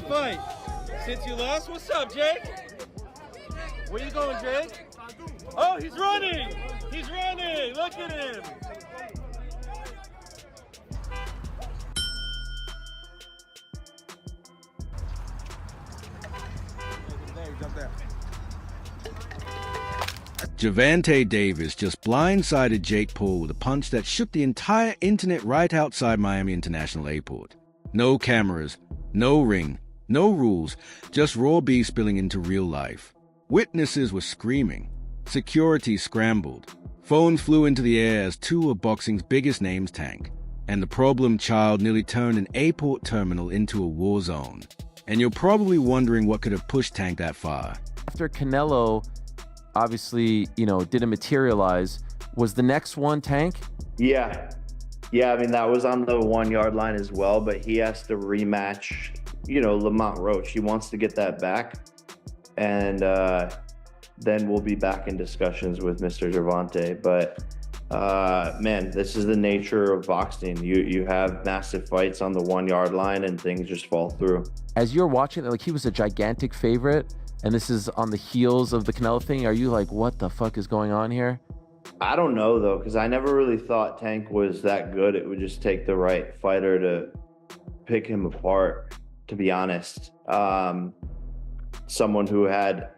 fair fight. Since you lost, what's up, Jake? Where you going, Jake? Oh, he's running! He's running! Look at him! Gervonta Davis just blindsided Jake Paul with a punch that shook the entire internet right outside Miami International Airport. No cameras, no ring, no rules, just raw beef spilling into real life. Witnesses were screaming. Security scrambled. Phones flew into the air as two of boxing's biggest names tanked. And the problem child nearly turned an airport terminal into a war zone. And you're probably wondering what could have pushed Tank that far. After Canelo obviously, didn't materialize, was the next one Tank? Yeah, I mean, that was on the 1 yard line as well, but he has to rematch, Lamont Roach. He wants to get that back. And then we'll be back in discussions with Mr. Gervonta. But man, this is the nature of boxing. You have massive fights on the 1 yard line and things just fall through. As you're watching, he was a gigantic favorite, and this is on the heels of the Canelo thing. Are you like, what the fuck is going on here? I don't know, though, because I never really thought Tank was that good. It would just take the right fighter to pick him apart, to be honest. Someone who had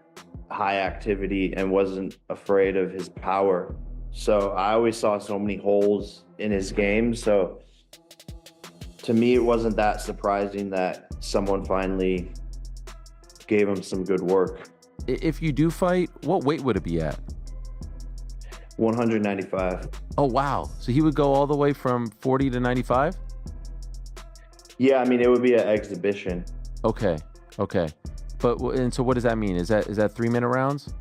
high activity and wasn't afraid of his power. So I always saw so many holes in his game. So to me, it wasn't that surprising that someone finally gave him some good work. If you do fight, what weight would it be at? 195. Oh, wow. So he would go all the way from 40 to 95? Yeah, I mean, it would be an exhibition. Okay. And so what does that mean? Is that 3-minute rounds?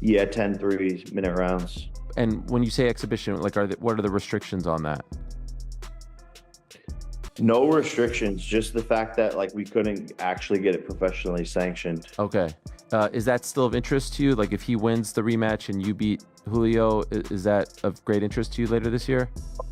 Yeah, 10 3-minute rounds. And when you say exhibition, what are the restrictions on that? No restrictions, just the fact that we couldn't actually get it professionally sanctioned. Okay. Is that still of interest to you? If he wins the rematch and you beat Julio, is that of great interest to you later this year?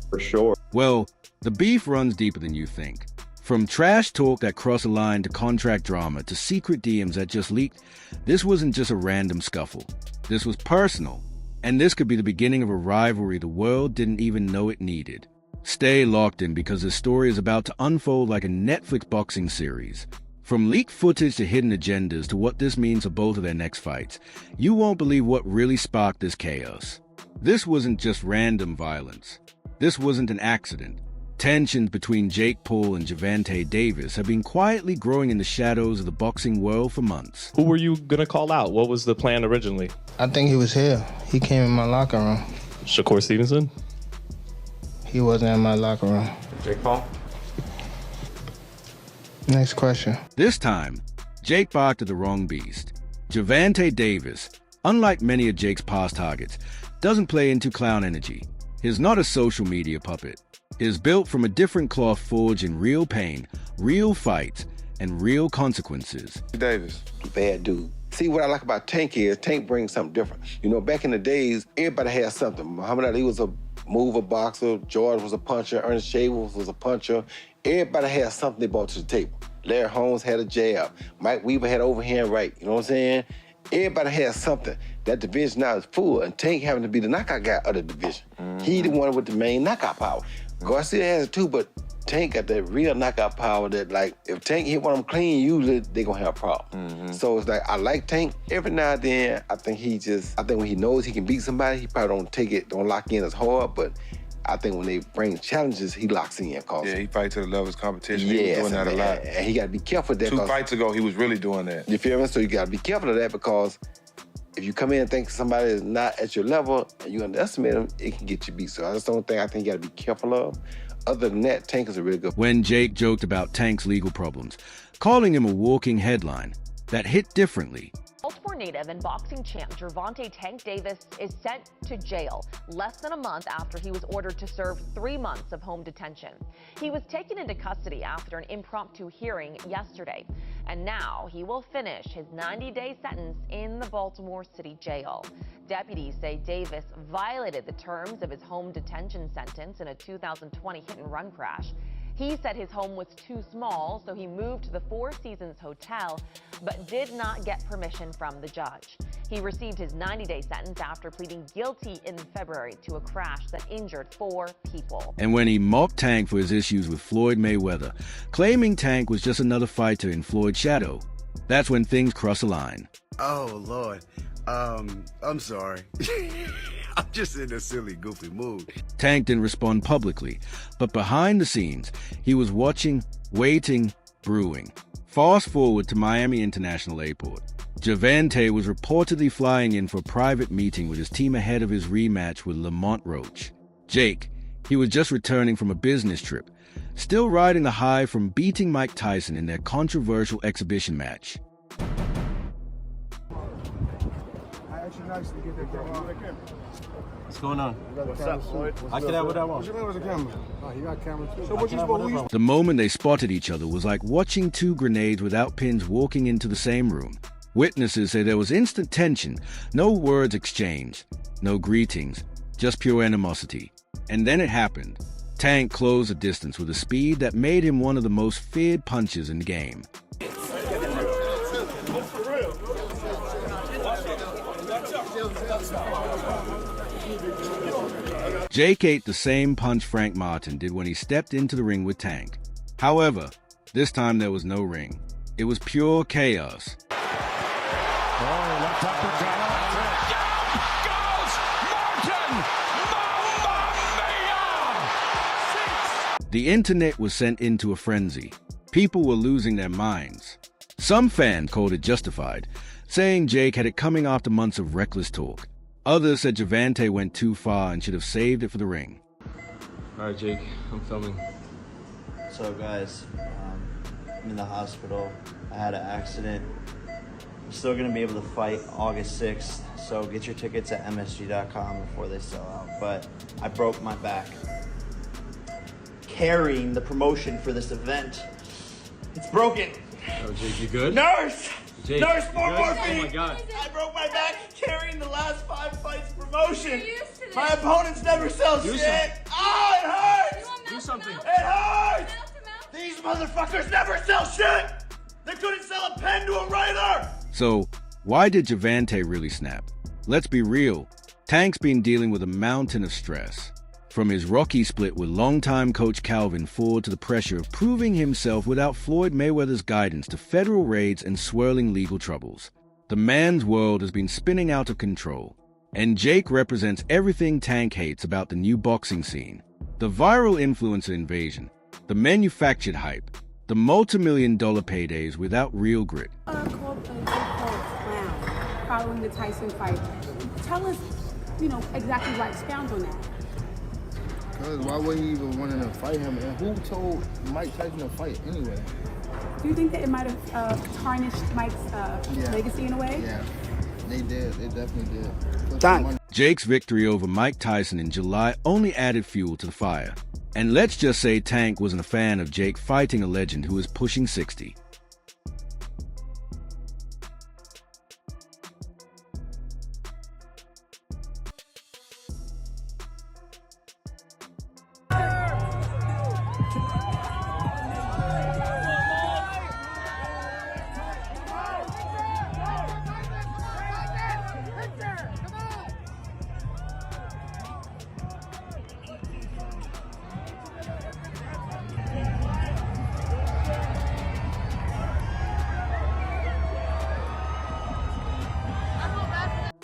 For sure. Well, the beef runs deeper than you think. From trash talk that crossed a line to contract drama to secret DMs that just leaked, this wasn't just a random scuffle. This was personal, and this could be the beginning of a rivalry the world didn't even know it needed. Stay locked in because this story is about to unfold like a Netflix boxing series. From leaked footage to hidden agendas to what this means for both of their next fights, you won't believe what really sparked this chaos. This wasn't just random violence. This wasn't an accident. Tensions between Jake Paul and Gervonta Davis have been quietly growing in the shadows of the boxing world for months. Who were you going to call out? What was the plan originally? I think he was here. He came in my locker room. Shakur Stevenson? He wasn't in my locker room. Jake Paul? Next question. This time, Jake barked at the wrong beast. Gervonta Davis, unlike many of Jake's past targets, doesn't play into clown energy. He's not a social media puppet. He's built from a different cloth forged in real pain, real fights, and real consequences. Davis. Bad dude. See, what I like about Tank is Tank brings something different. Back in the days, everybody had something. Muhammad Ali was a mover, boxer. George was a puncher. Ernest Shavers was a puncher. Everybody had something they brought to the table. Larry Holmes had a jab. Mike Weaver had overhand right. You know what I'm saying? Everybody had something. That division now is full, and Tank having to be the knockout guy of the division. He the one with the main knockout power. Garcia has it too, but Tank got that real knockout power that, if Tank hit one of them clean, usually they gonna have a problem. So it's I like Tank. Every now and then, I think when he knows he can beat somebody, he probably don't lock in as hard, but I think when they bring challenges, he locks in. Yeah, he fights to the level of his competition. Yes, He was doing that a lot. And he gotta be careful of that. 2 fights ago, he was really doing that. You feel me? So you gotta be careful of that, because if you come in and think somebody is not at your level and you underestimate them, it can get you beat. So I think you gotta be careful of. Other than that, Tank is a really good. When Jake joked about Tank's legal problems, calling him a walking headline, that hit differently. Baltimore native and boxing champ Gervonta "Tank" Davis is sent to jail less than a month after he was ordered to serve 3 months of home detention. He was taken into custody after an impromptu hearing yesterday, and now he will finish his 90-day sentence in the Baltimore City jail. Deputies say Davis violated the terms of his home detention sentence in a 2020 hit-and-run crash. He said his home was too small, so he moved to the Four Seasons Hotel, but did not get permission from the judge. He received his 90-day sentence after pleading guilty in February to a crash that injured 4 people. And when he mocked Tank for his issues with Floyd Mayweather, claiming Tank was just another fighter in Floyd's shadow, that's when things cross a line. Oh, Lord. I'm sorry. I'm just in a silly, goofy mood. Tank didn't respond publicly, but behind the scenes, he was watching, waiting, brewing. Fast forward to Miami International Airport. Gervonta was reportedly flying in for a private meeting with his team ahead of his rematch with Lamont Roach. Jake, he was just returning from a business trip, still riding the high from beating Mike Tyson in their controversial exhibition match. What's going on? What's up, Floyd? I can have what I want. The moment they spotted each other was like watching 2 grenades without pins walking into the same room. Witnesses say there was instant tension, no words exchanged, no greetings, just pure animosity. And then it happened. Tank closed the distance with a speed that made him one of the most feared punchers in the game. Jake ate the same punch Frank Martin did when he stepped into the ring with Tank. However, this time there was no ring. It was pure chaos. The internet was sent into a frenzy. People were losing their minds. Some fan called it justified, saying Jake had it coming after months of reckless talk. Others said Gervonta went too far and should have saved it for the ring. All right, Jake, I'm filming. So guys, I'm in the hospital. I had an accident. I'm still gonna be able to fight August 6th, so get your tickets at msg.com before they sell out. But I broke my back carrying the promotion for this event. It's broken. Oh, Jake, you good? Nurse! Jake, Nurse, more good? morphine! Oh my God. I broke my back carrying the last 5 fights promotion. My opponents never sell shit. Oh, it hurts! Do something. It hurts! These motherfuckers never sell shit! They couldn't sell a pen to a writer! So, why did Gervonta really snap? Let's be real. Tank's been dealing with a mountain of stress. From his rocky split with longtime coach Calvin Ford to the pressure of proving himself without Floyd Mayweather's guidance to federal raids and swirling legal troubles. The man's world has been spinning out of control. And Jake represents everything Tank hates about the new boxing scene. The viral influencer invasion, the manufactured hype, the multi-million-dollar paydays without real grit. Called clown following the Tyson fight. Tell us, exactly why. Expound on that. Because why would he even want to fight him? And who told Mike Tyson to fight anyway? Do you think that it might have tarnished Mike's legacy in a way? Yeah, they did. They definitely did. Jake's victory over Mike Tyson in July only added fuel to the fire. And let's just say Tank wasn't a fan of Jake fighting a legend who was pushing 60.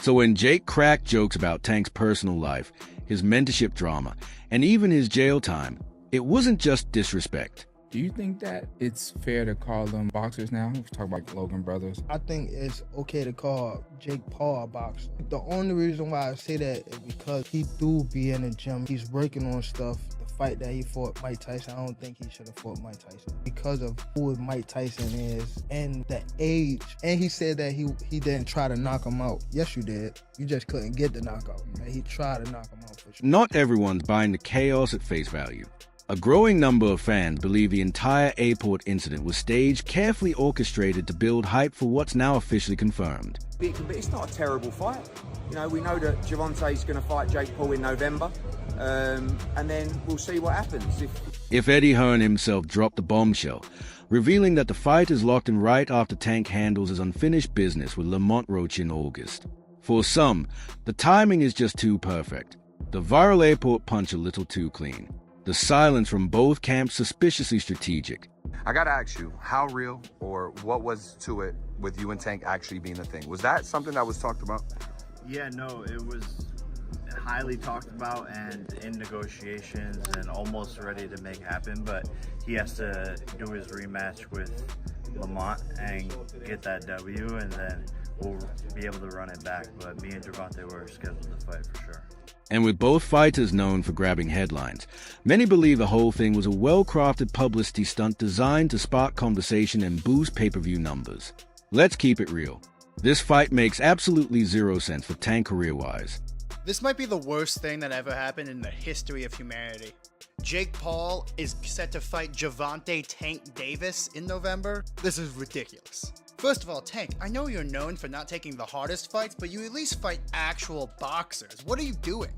So when Jake cracked jokes about Tank's personal life, his mentorship drama, and even his jail time, it wasn't just disrespect. Do you think that it's fair to call them boxers now? We talk about Logan Brothers. I think it's okay to call Jake Paul a boxer. The only reason why I say that is because he do be in the gym. He's working on stuff. The fight that he fought Mike Tyson, I don't think he should have fought Mike Tyson because of who Mike Tyson is and the age. And he said that he didn't try to knock him out. Yes, you did. You just couldn't get the knockout. And he tried to knock him out for sure. Not everyone's buying the chaos at face value. A growing number of fans believe the entire airport incident was staged, carefully orchestrated to build hype for what's now officially confirmed. But it's not a terrible fight. We know that Gervonta's going to fight Jake Paul in November, and then we'll see what happens. if Eddie Hearn himself dropped the bombshell, revealing that the fight is locked in right after Tank handles his unfinished business with Lamont Roach in August. For some, the timing is just too perfect. The viral airport punch a little too clean. The silence from both camps suspiciously strategic. I gotta ask you, how real or what was to it with you and Tank actually being a thing? Was that something that was talked about? Yeah, no, it was highly talked about and in negotiations and almost ready to make happen, but he has to do his rematch with Lamont and get that W, and then we'll be able to run it back. But me and Gervonta were scheduled to fight for sure. And with both fighters known for grabbing headlines, many believe the whole thing was a well-crafted publicity stunt designed to spark conversation and boost pay-per-view numbers. Let's keep it real. This fight makes absolutely zero sense for Tank career-wise. This might be the worst thing that ever happened in the history of humanity. Jake Paul is set to fight Gervonta Tank Davis in November. This is ridiculous. First of all, Tank, I know you're known for not taking the hardest fights, but you at least fight actual boxers. What are you doing?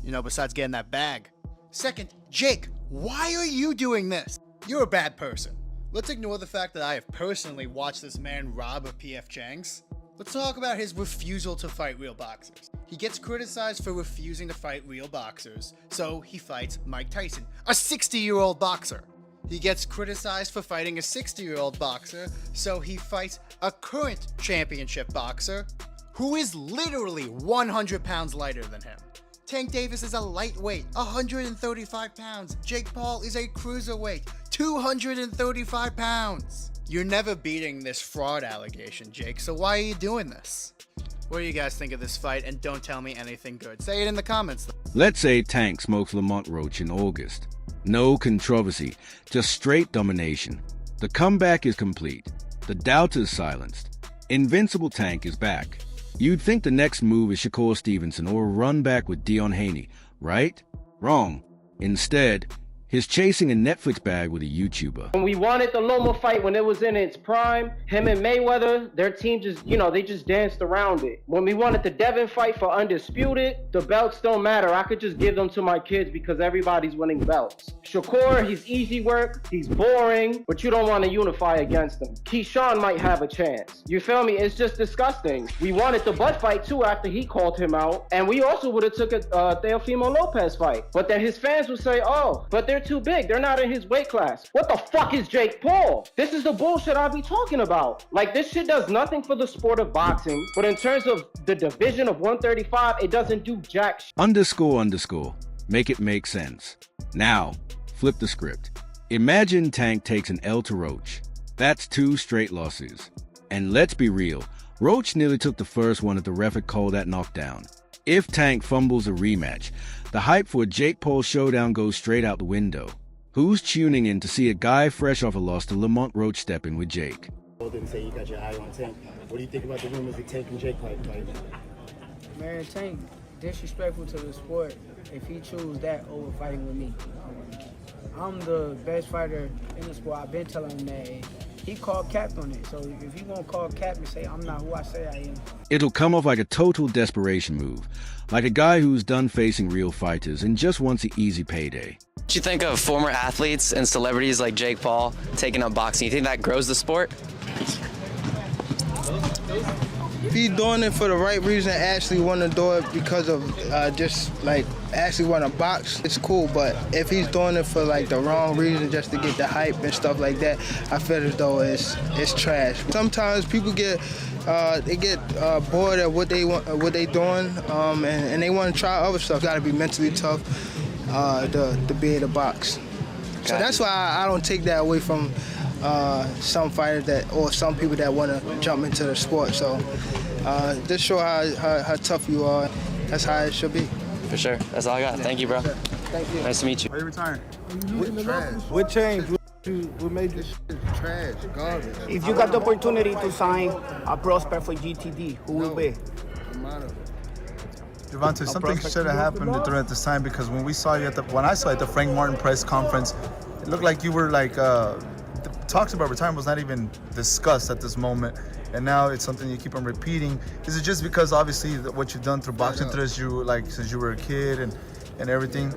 You know, besides getting that bag. Second, Jake, why are you doing this? You're a bad person. Let's ignore the fact that I have personally watched this man rob a PF Chang's. Let's talk about his refusal to fight real boxers. He gets criticized for refusing to fight real boxers, so he fights Mike Tyson, a 60-year-old boxer. He gets criticized for fighting a 60-year-old boxer, so he fights a current championship boxer who is literally 100 pounds lighter than him. Tank Davis is a lightweight, 135 pounds. Jake Paul is a cruiserweight, 235 pounds. You're never beating this fraud allegation, Jake, so why are you doing this? What do you guys think of this fight? And don't tell me anything good. Say it in the comments. Let's say Tank smokes Lamont Roach in August. No controversy, just straight domination. The comeback is complete. The doubters silenced. Invincible Tank is back. You'd think the next move is Shakur Stevenson or a run back with Dion Haney, right? Wrong. Instead, he's chasing a Netflix bag with a YouTuber. When we wanted the Loma fight when it was in its prime, him and Mayweather, their team just, they just danced around it. When we wanted the Devin fight for Undisputed, the belts don't matter. I could just give them to my kids because everybody's winning belts. Shakur, he's easy work, he's boring, but you don't want to unify against him. Keyshawn might have a chance. You feel me? It's just disgusting. We wanted the Bud fight too after he called him out, and we also would have took a Teofimo Lopez fight. But then his fans would say, oh, but they're too big. They're not in his weight class. What the fuck is Jake Paul? This is the bullshit I be talking about. Like, this shit does nothing for the sport of boxing, but in terms of the division of 135, it doesn't do jack shit. __. Make it make sense. Now, flip the script. Imagine Tank takes an L to Roach. That's 2 straight losses. And let's be real, Roach nearly took the first one at the ref had called that knockdown. If Tank fumbles a rematch, the hype for a Jake Paul showdown goes straight out the window. Who's tuning in to see a guy fresh off a loss to Lamont Roach step in with Jake? Didn't say you got your eye on Tank. What do you think about the rumors of Tank and Jake fight? Man, Tank disrespectful to the sport if he choose that over fighting with me. I'm the best fighter in the sport. I've been telling him that. He called cap on it. So if he won't call cap and say I'm not who I say I am. It'll come off like a total desperation move. Like a guy who's done facing real fighters and just wants an easy payday. What you think of former athletes and celebrities like Jake Paul taking up boxing? You think that grows the sport? If he's doing it for the right reason, actually want to do it because of just like actually want to box, it's cool. But if he's doing it for like the wrong reason, just to get the hype and stuff like that, I feel as though it's trash. Sometimes people get bored at what they doing, and they want to try other stuff. Got to be mentally tough to be able to box. So that's why I don't take that away from some fighters or some people that want to jump into the sport. So just show how tough you are. That's how it should be. For sure. That's all I got. Thank you, bro. Thank you. Nice to meet you. Are you retiring? What changed? What made this shit trash, garbage? If you got the opportunity to sign a prospect for GTD, who will be? Gervonta, something should have happened during this time, because when I saw you at the Frank Martin press conference, it looked like you were like the talks about retirement was not even discussed at this moment, and now it's something you keep on repeating. Is it just because obviously what you've done through boxing since you were a kid, and and everything.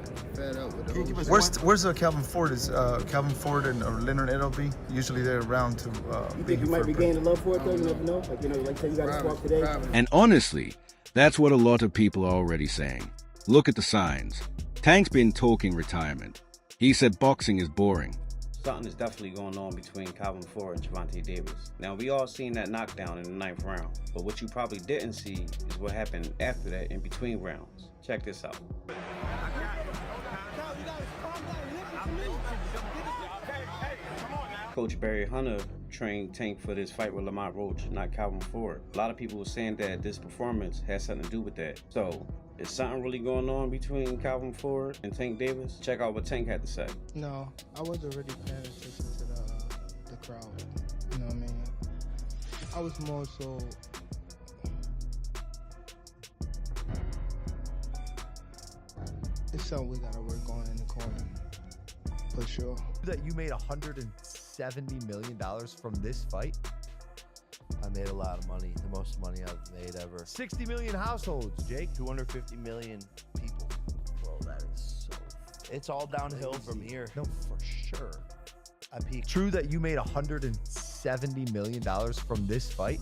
Where's Calvin Ford? Is Calvin Ford and Leonard Edelby? Usually they're around to. You think you might be gaining love for it though? You never know. Like like say you got a swap today. And honestly, that's what a lot of people are already saying. Look at the signs. Tank's been talking retirement. He said boxing is boring. Something is definitely going on between Calvin Ford and Gervonta Davis. Now, we all seen that knockdown in the 9th round, but what you probably didn't see is what happened after that in between rounds. Check this out. Coach Barry Hunter trained Tank for this fight with Lamont Roach, not Calvin Ford. A lot of people were saying that this performance has something to do with that. So, is something really going on between Calvin Ford and Tank Davis? Check out what Tank had to say. No, I wasn't really paying attention to the crowd. You know what I mean? I was more so. It's something we gotta work on in the corner, for sure. That you made $170 million from this fight? I made a lot of money, the most money I've made ever. 60 million households, Jake. 250 million people. Bro, that is so... It's all downhill from here. No, for sure. I peaked. True that you made $170 million from this fight?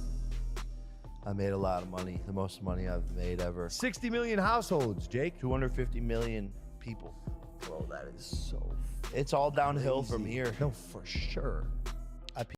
I made a lot of money, the most money I've made ever. 60 million households, Jake. 250 million people. Bro, that is so... It's all downhill from here. No, for sure.